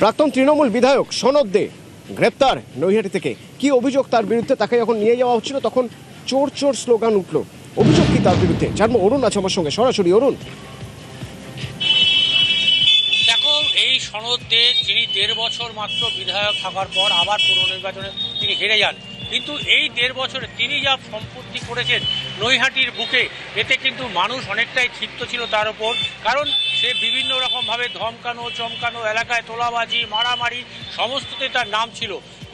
প্রাক্তন তৃণমূল বিধায়ক সনদ দে গ্রেপ্তার নৈহাটি থেকে। কি অভিযোগ তার বিরুদ্ধে? তাকে যখন নিয়ে যাওয়া হচ্ছিল তখন চোর চোর স্লোগান উঠল। অভিযোগ কি তার বিরুদ্ধে? জানবো। অরুণ আছে আমার সঙ্গে সরাসরি। অরুণ, দেখো, এই সনদ দে যিনি 1.5 বছর মাত্র বিধায়ক থাকার পর আবার পুনর্নির্বাচনে তিনি হেরে যান, কিন্তু এই 1.5 বছরে তিনি যা সম্পত্তি করেছেন নৈহাটির বুকে, এতে কিন্তু মানুষ অনেকটাই ক্ষিপ্ত ছিল তার উপর। কারণ সে বিভিন্ন রকমভাবে ধমকানো চমকানো, এলাকায় তোলাবাজি মারামারি সমস্ততে তার নাম ছিল।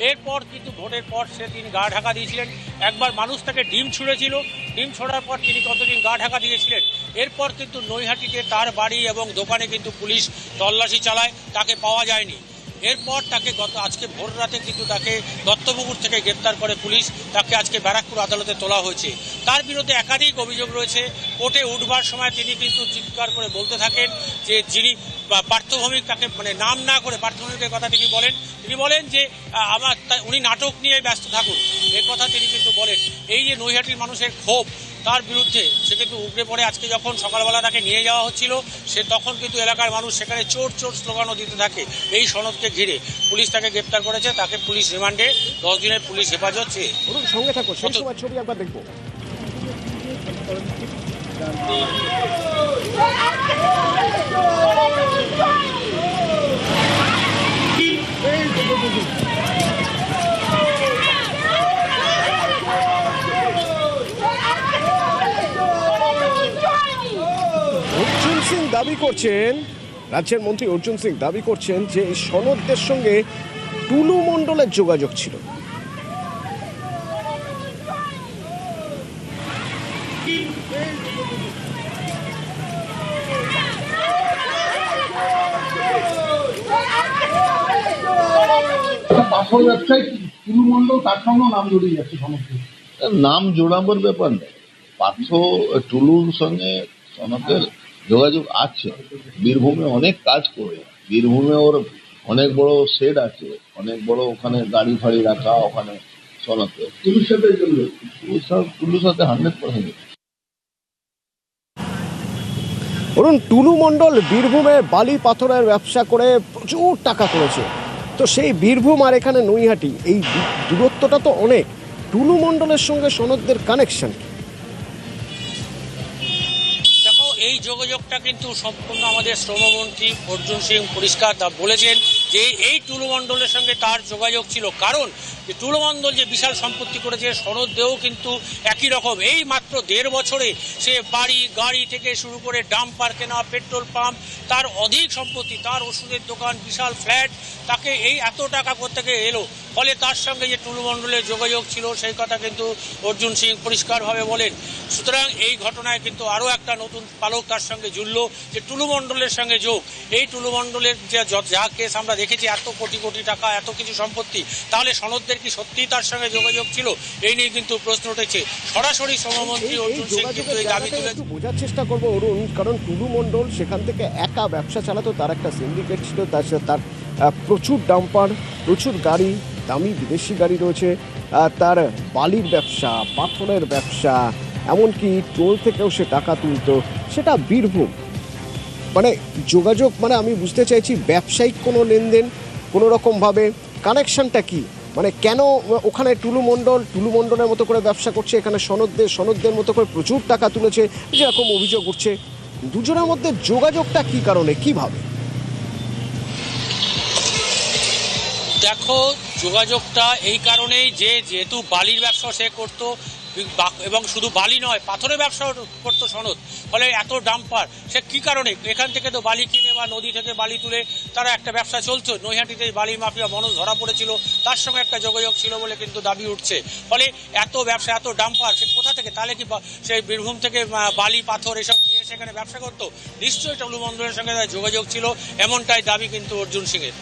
এরপর কিন্তু ভোটের পর তিনি গা ঢাকা দিয়েছিলেন। একবার মানুষ তাকে ডিম ছুঁড়েছিল, ডিম ছোড়ার পর তিনি কতদিন গা ঢাকা দিয়েছিলেন। এরপর কিন্তু নৈহাটিতে তার বাড়ি এবং দোকানে কিন্তু পুলিশ তল্লাশি চালায়, তাকে পাওয়া যায়নি। এরপর তাকে আজকে ভোর রাতে কিন্তু তাকে দত্তপুকুর থেকে গ্রেপ্তার করে পুলিশ। তাকে আজকে ব্যারাকপুর আদালতে তোলা হয়েছে। তার বিরুদ্ধে একাধিক অভিযোগ রয়েছে। কোর্টে উঠবার সময় তিনি কিন্তু চিৎকার করে বলতে থাকেন যে যিনি পার্থভৌমিক, তাকে নাম না করে পার্থভৌমিকের কথা তিনি বলেন যে উনি নাটক নিয়ে ব্যস্ত থাকুন, এ কথা তিনি কিন্তু বলেন। এই যে নৈহাটির মানুষের ক্ষোভ তার বিরুদ্ধে, সে কিন্তু উগড়ে পড়ে। আজকে যখন সকালবেলা তাকে নিয়ে যাওয়া হচ্ছিল, তখন কিন্তু এলাকার মানুষ সেখানে চোর চোর স্লোগানও দিতে থাকে। এই সনদকে ঘিরে পুলিশ তাকে গ্রেপ্তার করেছে। তাকে পুলিশ রিমান্ডে 10 দিনের পুলিশ হেফাজত চেয়ে। অরুণ সঙ্গে থাকো, সেই সময় ছবি একবার দেখবো। অর্জুন সিং দাবি করছেন, রাজ্যের মন্ত্রী অর্জুন সিং দাবি করছেন যে এই সনদদের সঙ্গে টুলু মণ্ডলের যোগাযোগ ছিল। পাথর ব্যবসায়ী টুলু মণ্ডল, তার সঙ্গেও নাম জড়িয়ে যাচ্ছে সমস্ত। নাম জোড়াবার ব্যাপার নেই। টুলুর সঙ্গে সনদের যোগাযোগ আছে। বীরভূমে অনেক কাজ করে, বীরভূমে ওর অনেক বড় শেড আছে, অনেক বড় ওখানে গাড়ি ফাড়ি রাখা, ওখানে সনদে টুলুর সাথে টুলুর সাথে 100%। অরুণ, টুলু মণ্ডল বীরভূমে বালি পাথরের ব্যবসা করে প্রচুর টাকা করেছে। তো সেই বীরভূম আর এখানে নৈহাটি, এই দূরত্বটা তো অনেক। টুলু মণ্ডলের সঙ্গে সনদদের কানেকশন। দেখো, এই যোগাযোগটা কিন্তু সম্পূর্ণ আমাদের শ্রমমন্ত্রী অর্জুন সিং পরিষ্কার বলেছেন যে এই টুলু মণ্ডলের সঙ্গে তার যোগাযোগ ছিল। কারণ যে টুলু মণ্ডল যে বিশাল সম্পত্তি করেছে, সনদ দেও কিন্তু একই রকম। এই মাত্র 1.5 বছরে সে বাড়ি গাড়ি থেকে শুরু করে ডাম্পার কেনা, পেট্রোল পাম্প, তার অধিক সম্পত্তি, তার ওষুধের দোকান, বিশাল ফ্ল্যাট, তাকে এই এত টাকা কোত্থেকে এলো। ফলে তার সঙ্গে যে টুলু মণ্ডলের যোগাযোগ ছিল সেই কথা কিন্তু অর্জুন সিং পরিষ্কারভাবে বলেন। সুতরাং এই ঘটনায় কিন্তু আরও একটা নতুন পালক তার সঙ্গে জুড়ল, যে টুলু মণ্ডলের সঙ্গে যোগ। এই টুলু মণ্ডলের যা কেস আমরা দেখেছি, এত কোটি কোটি টাকা, এত কিছু সম্পত্তি, তাহলে সনদদের কি সত্যিই তার সঙ্গে যোগাযোগ ছিল? এই নিয়ে কিন্তু প্রশ্ন উঠেছে। সরাসরি শ্রমমন্ত্রী অর্জুন সিং কিন্তু এই দাবি তুলে বোঝার চেষ্টা করবো অরুণ, কারণ টুলু মণ্ডল সেখান থেকে একা ব্যবসা চালাতো, তার একটা সিন্ডিকেট ছিল, তার প্রচুর ডাম্পার, প্রচুর গাড়ি, দামি বিদেশি গাড়ি রয়েছে, তার বালির ব্যবসা, পাথরের ব্যবসা, এমনকি টোল থেকেও সে টাকা তুলতো। সেটা বীরভূম। যোগাযোগ আমি বুঝতে চাইছি ব্যবসায়িক কোনো লেনদেন, কোনো রকমভাবে কানেকশনটা কি? কেন ওখানে টুলু মণ্ডলের মতো করে ব্যবসা করছে, এখানে সনদদের মতো করে প্রচুর টাকা তুলেছে, যেরকম অভিযোগ উঠছে। দুজনের মধ্যে যোগাযোগটা কি কারণে, কিভাবে? দেখো, যোগাযোগটা এই কারণেই যে যেহেতু বালির ব্যবসা সে করতো, এবং শুধু বালি নয়, পাথরের ব্যবসাও করতো সনদ। ফলে এত ডাম্পার সে কী কারণে, এখান থেকে তো বালি কিনে বা নদী থেকে বালি তুলে তারা একটা ব্যবসা চলছে। নৈহাটিতে বালি মাফিয়া মনোজ ধরা পড়েছিল, তার সঙ্গে একটা যোগাযোগ ছিল বলে কিন্তু দাবি উঠছে। ফলে এত ব্যবসা, এত ডাম্পার সে কোথা থেকে? তাহলে কি সেই বীরভূম থেকে বালি পাথর এসব নিয়ে সেখানে ব্যবসা করতো? নিশ্চয়ই টুলু মণ্ডলের সঙ্গে যোগাযোগ ছিল, এমনটাই দাবি কিন্তু অর্জুন সিংয়ের।